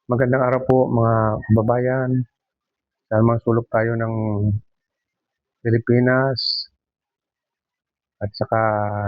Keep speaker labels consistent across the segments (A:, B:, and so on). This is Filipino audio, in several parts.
A: Magandang araw po mga kababayan. Saan mang sulok tayo ng Pilipinas at saka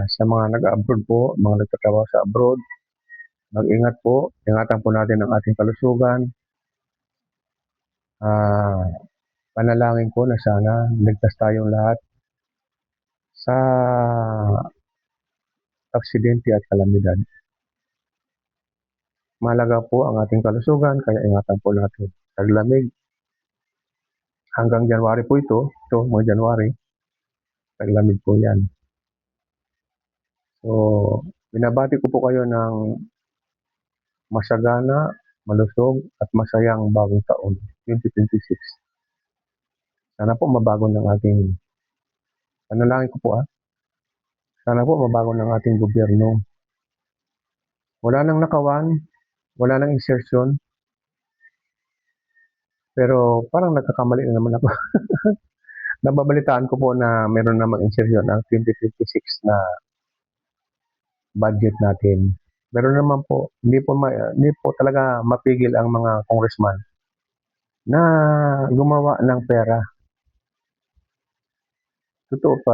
A: sa mga nag-abroad po, mga nagtatrabaho sa abroad, mag-ingat po. Ingatan po natin ang ating kalusugan. Panalangin ko na sana ligtas tayong lahat sa aksidente at kalamidad. Mahalaga po ang ating kalusugan, kaya ingatan po natin. Taglamig, hanggang January po ito mga January, taglamig po yan. So, binabati ko po kayo ng masagana, malusog at masayang bagong taon, 2026. Sana po mabago ng ating, panalangin ko po sana po mabago ng ating gobyerno. Wala nang nakawan, wala nang insertion, pero parang nagkakamali na naman ako. Nababalitaan ko po na meron namang insertion ang 2026 na budget natin. Meron naman po, hindi po talaga mapigil ang mga congressman na gumawa ng pera. Totoo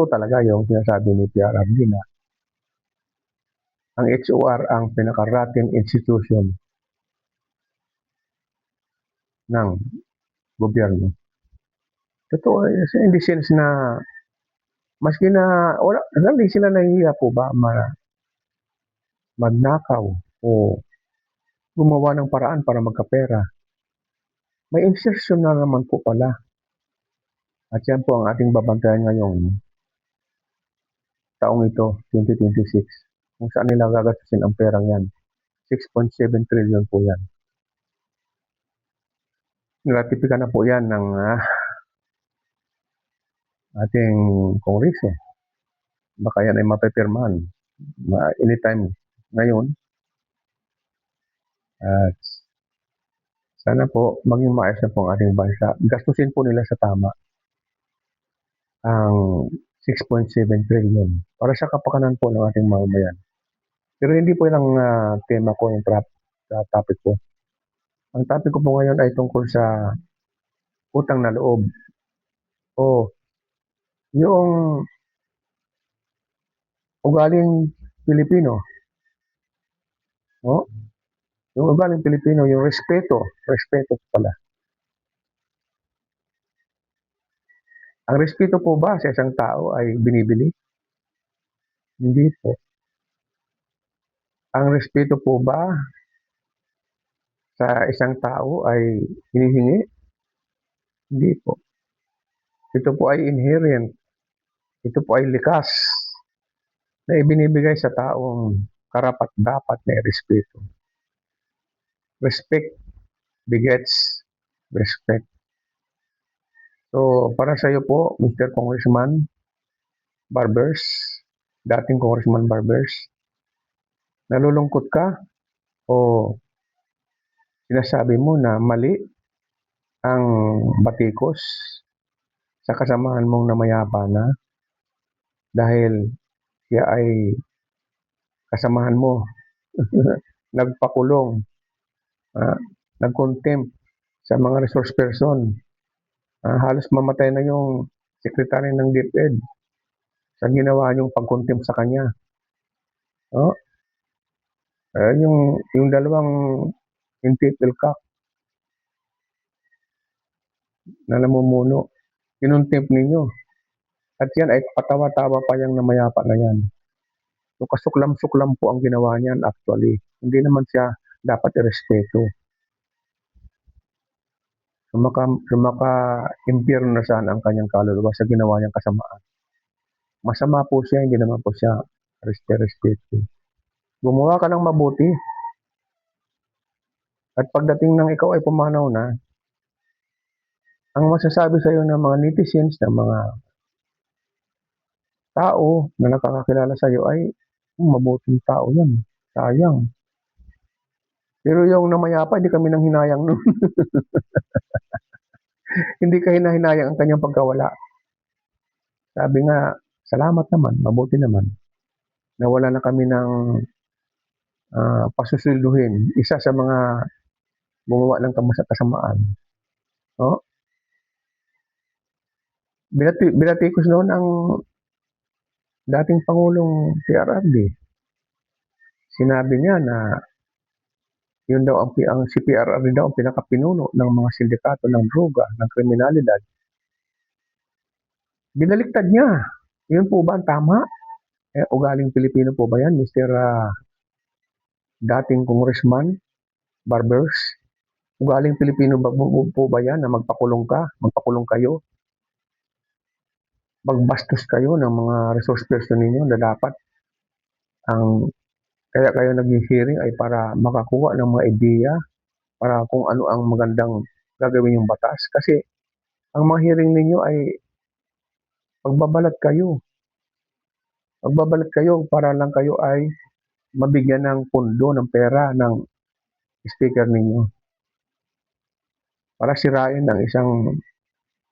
A: talaga yung sinasabi ni PRRD na ang HOR ang pinaka-rotten institution ng gobyerno. Totoo, in the sense na maski na hindi sila nahihiya po ba magnakaw o gumawa ng paraan para magkapera. May insertion na naman po pala. At yan po ang ating babantayan ngayong taong ito, 2026. Kung saan nila gagastusin ang perang yan. 6.7 trillion po yan. Ratipika na po yan ng ating kongreso. Baka yan ay mapipirmahan anytime ngayon. At sana po maging maayos na po ang ating bansa. Gastusin po nila sa tama ang 6.7 trillion para sa kapakanan po ng ating mamamayan. Pero hindi po yung tema ko, yung topic ko. Ang topic ko po ngayon ay tungkol sa utang na loob. O yung ugaling Pilipino. Yung ugaling Pilipino, yung respeto pala. Ang respeto po ba sa isang tao ay binibili? Hindi po. Ang respeto po ba sa isang tao ay hinihingi? Hindi po. Ito po ay inherent. Ito po ay likas na ibinibigay sa taong karapat-dapat na respeto. Respect begets respect. So, para sa iyo po, Mr. Congressman Barbers, dating Congressman Barbers, nalulungkot ka o sinasabi mo na mali ang batikos sa kasamahan mong namayapa na dahil siya ay kasamahan mo nagpakulong, nag-contempt sa mga resource person. Halos mamatay na yung sekretary ng DepEd sa ginawa niyong pag-contempt sa kanya. Yung dalawang intipil ka na namumuno, kinontempt ninyo. At yan ay patawa-tawa pa yung namayapa na yan. So kasuklam-suklam po ang ginawa niyan actually. Hindi naman siya dapat irespeto. Sumaka-impyerno na sana ang kanyang kaluluwa sa ginawa niyang kasamaan. Masama po siya, hindi naman po siya respeto. Gumawa ka ng mabuti. At pagdating ng ikaw ay pumanaw na, ang masasabi sa iyo ng mga netizens, ng mga tao na nakakakilala sa iyo ay mabuting tao yan. Sayang. Pero yung namayapa, hindi kami nang hinayang nun. Hindi ka hinahinayang ang kanyang pagkawala. Sabi nga, salamat naman, mabuti naman. Nawala na kami ng pasusulduhin. Isa sa mga gumawa ng kasamaan. Oh, binatikos noon ang dating Pangulong PRRD. Sinabi niya na yun daw si PRRD daw ang pinakapinuno ng mga sindikato ng droga, ng kriminalidad. Binaliktad niya. Yun po ba ang tama? Ugaling Pilipino po ba yan, Mr. Dating Congressman Barbers? Ugaling Pilipino ba po ba yan na magpakulong kayo, magbastos kayo ng mga resource person ninyo na dapat ang kaya kayo naging hearing ay para makakuha ng mga ideya para kung ano ang magandang gagawin yung batas. Kasi ang mga hearing ninyo ay pagbabalat kayo. Pagbabalat kayo para lang kayo ay mabigyan ng pondo, ng pera ng speaker ninyo. Para sirain ang isang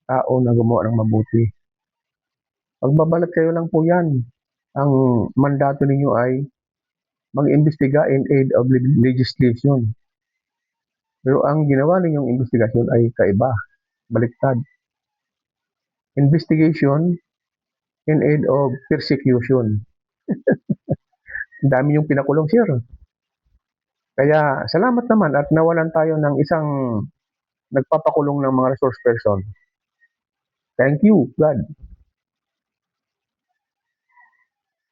A: tao na gumawa ng mabuti. Pagbabalat kayo lang po yan. Ang mandato ninyo ay mag-imbestiga in aid of legislation. Pero ang ginawa ninyong investigasyon ay kaiba, baliktad. Investigation in aid of persecution. Ang dami yung pinakulong, sir. Kaya salamat naman at nawalan tayo ng isang nagpapakulong ng mga resource person. Thank you, God.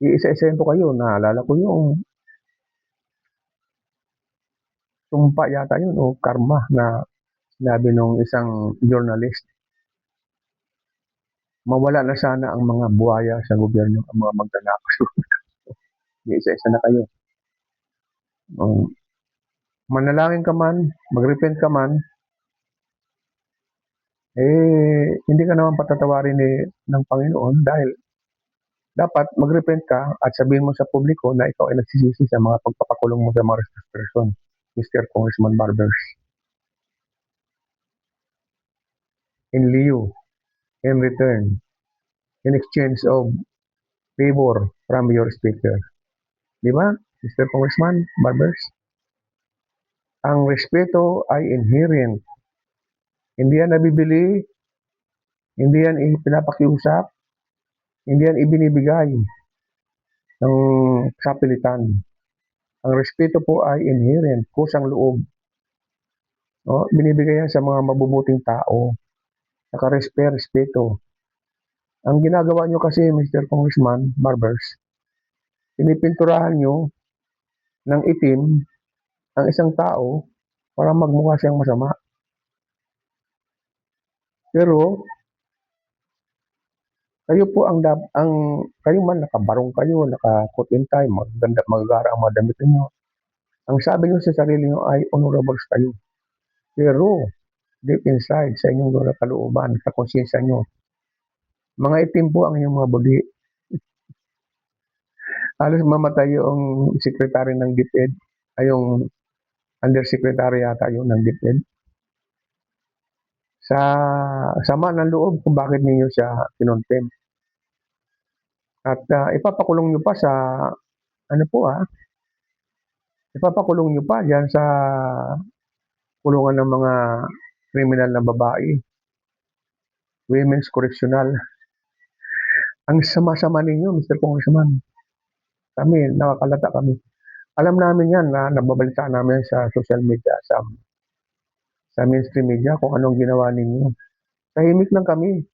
A: Iisa-isahin po kayo. Naalala ko yung sumpa yata yun o karma na sinabi nung isang journalist. Mawala na sana ang mga buhaya sa gobyerno, ang mga magnanakaw. Iisa-isa na kayo. Manalangin ka man, mag-repent ka man, hindi ka naman patatawarin ng Panginoon dahil dapat mag-repent ka at sabihin mo sa publiko na ikaw ay nagsisisi sa mga pagpapakulong mo sa mga resource person, Mr. Congressman Barbers. In lieu, in return, in exchange of favor from your speaker. Di ba, Mr. Congressman Barbers? Ang respeto ay inherent. Hindi yan nabibili, hindi yan pinapakiusap, hindi yan ibinibigay ng kapilitan. Ang respeto po ay inherent, kusang loob. No? Binibigay yan sa mga mabubuting tao. Naka-respeto. Ang ginagawa nyo kasi, Mr. Congressman Barbers, pinipinturahan nyo ng itim ang isang tao para magmukha siyang masama. Pero kayo po kayo man nakabarong kayo, naka-coat and tie, magagara ang mga damit niyo. Ang sabi niyo sa sarili niyo ay honorables kayo. Pero deep inside sa inyong kalooban, sa konsyensya niyo, mga itim po ang inyong mga budi. Halos mamatay yung secretary ng DepEd, ay yung undersecretary yata yun ng DepEd. Sa sama ng loob kung bakit ninyo siya kinontempt. At ipapakulong nyo pa sa, ipapakulong nyo pa dyan sa kulungan ng mga kriminal na babae. Women's Correctional. Ang sama-sama ninyo, Mr. Congressman. Kami, nakakalata kami. Alam namin yan na nababalita namin sa social media, sa mainstream media kung anong ginawa ninyo. Tahimik lang kami.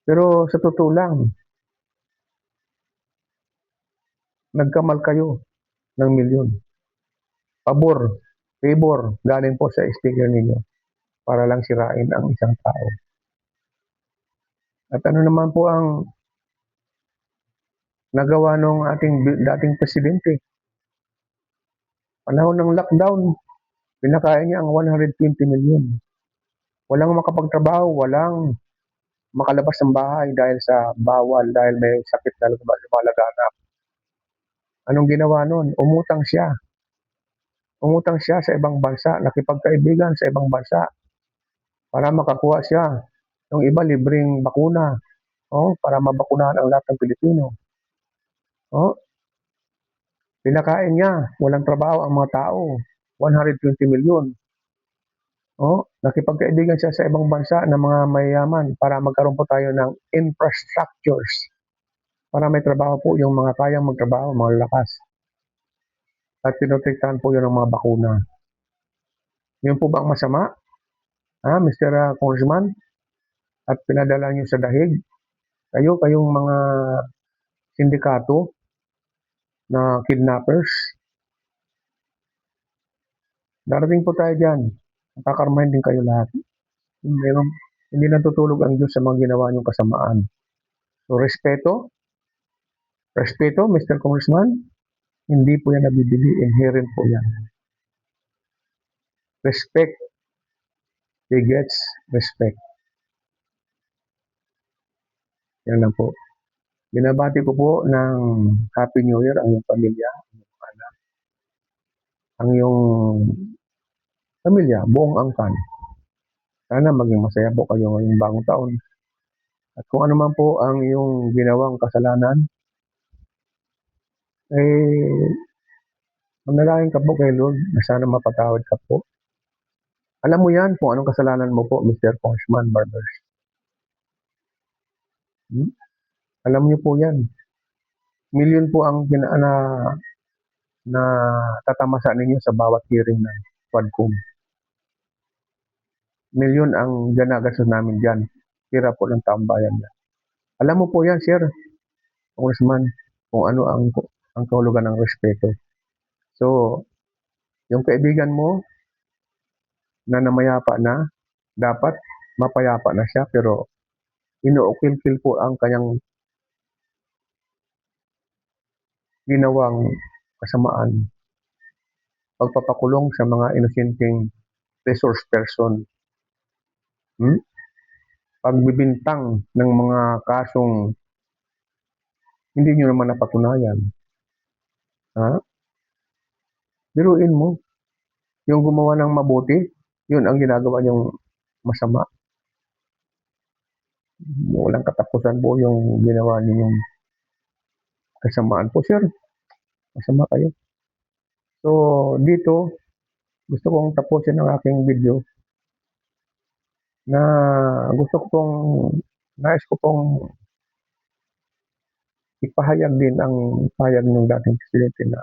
A: Pero sa totoo lang, nagkamal kayo ng milyon. Favor, galing po sa speaker ninyo para lang sirain ang isang tao. At ano naman po ang nagawa ng ating dating presidente? Panahon ng lockdown, pinakain niya ang 120 million. Walang makapagtrabaho, walang makalabas ng bahay dahil sa bawal, dahil may sakit na lumalaganap. Anong ginawa nun? Umutang siya sa ibang bansa, nakipagkaibigan sa ibang bansa para makakuha siya. Yung iba libreng bakuna, para mabakunahan ang lahat ng Pilipino. Pinakain niya, walang trabaho ang mga tao. 120 milyon. Nakipagkaibigan siya sa ibang bansa ng mga mayayaman para magkaroon po tayo ng infrastructures para may trabaho po yung mga kayang magtrabaho, mga lakas. At pinotektahan po yun ng mga bakuna. Yun po ba ang masama? Mr. Congressman? At pinadala nyo sa dahig? Kayong mga sindikato na kidnappers? Darating po tayo dyan. Kakarmahin din kayo lahat. Hindi natutulog ang Diyos sa mga ginawa niyong kasamaan. So, respeto, Mr. Congressman, hindi po yan nabibili. Inherent po yan. Respect begets respect. Yan lang po. Binabati ko po ng Happy New Year ang iyong pamilya, ang iyong anak, ang iyong pamilya, buong angkan. Sana maging masaya po kayo ngayong bagong taon. At kung ano man po ang iyong ginawang kasalanan, manalangin ka po kay Lord na sana mapatawad ka po. Alam mo yan kung anong kasalanan mo po, Mr. Congressman Barbers. Alam niyo po yan. Milyon po ang na tatamasa ninyo sa bawat hearing ng Quadcom. Milyon ang ganagastos namin dyan. Tira po ng taong bayan yan. Alam mo po yan, Sir Congressman, kung ano ang kahulugan ng respeto. So, yung kaibigan mo na namayapa na, dapat mapayapa na siya, pero inuukil-kil po ang kanyang ginawang kasamaan. Pagpapakulong sa mga inosenteng resource person. Pagbibintang ng mga kasong hindi nyo naman napatunayan. Biruin mo. Yung gumawa ng mabuti, yun ang ginagawa nyong masama. Walang katapusan po yung ginawa ninyong kasamaan po, sir. Masama kayo. So, dito, gusto kong tapusin ang aking video na nais ko pong ipahayag din ang pahayag ng dating presidente na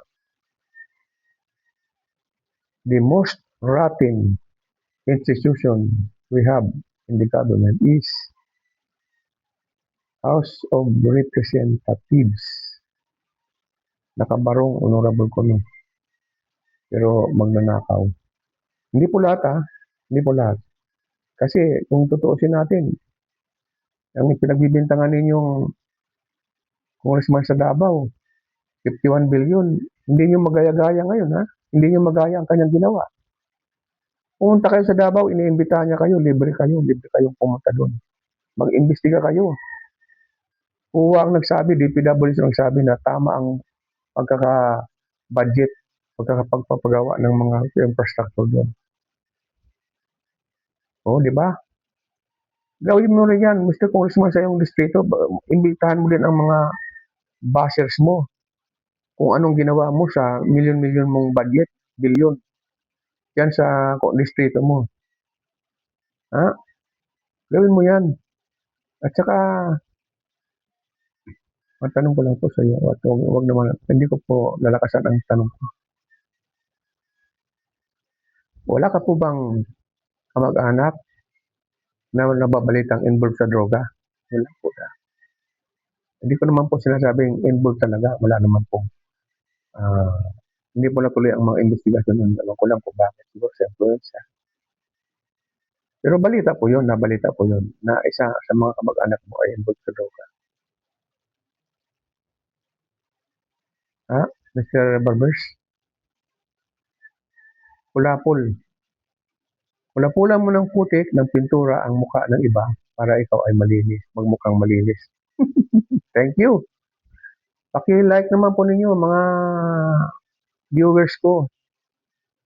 A: the most rotten institution we have in the government is House of Representatives. Nakabarong Honorable Kono. Pero magnanakaw. Hindi po lahat Hindi po lahat. Kasi kung tutuusin natin, ang pinagbibintangan ninyong congressman sa Davao, 51 billion, hindi nyo magaya-gaya ngayon Hindi nyo magaya ang kanyang ginawa. Pumunta kayo sa Davao, iniimbitahan niya kayo, libre kayong pumunta doon. Mag-imbestiga kayo. Kuha ang nagsabi, DPWH ang nagsabi na tama ang pagkaka-budget, pagkakapagpapagawa ng mga infrastructure doon. Di ba? Gawin mo rin yan, Mr. Congressman, sa iyong distrito. Imbitahan mo din ang mga bashers mo kung anong ginawa mo sa milyon-milyon mong budget, bilyon. Yan sa distrito mo. Gawin mo yan. At saka, ang tanong ko lang po sa iyo, at wag naman, hindi ko po lalakasan ang tanong ko. Wala ka po bang kamag-anak na nababalitang involved sa droga? Wala po na. Hindi ko naman po sinasabing involved talaga. Wala naman po. Hindi po natuloy ang mga investigasyon nun. Alam ko lang po bakit. Siguro sa influenza. Pero nabalita po yun, na isa sa mga kamag-anak mo ay involved sa droga. Mr. Barbers? Pula-pula mo ng putik ng pintura ang mukha ng iba para ikaw ay malinis, magmukhang malinis. Thank you. Paki-like naman po ninyo mga viewers ko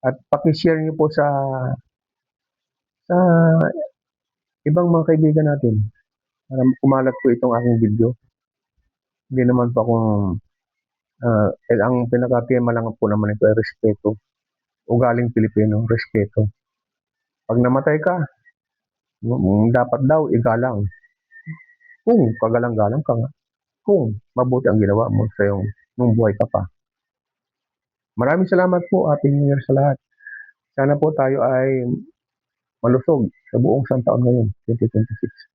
A: at paki-share niyo po sa ibang mga kaibigan natin para kumalat po itong aking video. Hindi naman po akong ang pinaka-tema lang po naman ito ay respeto. ugaling Pilipino, respeto. Pag namatay ka, dapat daw igalang. Kung kagalang-galang ka nga, kung mabuti ang ginawa mo sa iyong nung buhay ka pa. Maraming salamat po, Happy New Year sa lahat. Sana po tayo ay malusog sa buong isang taon ngayon, 2026.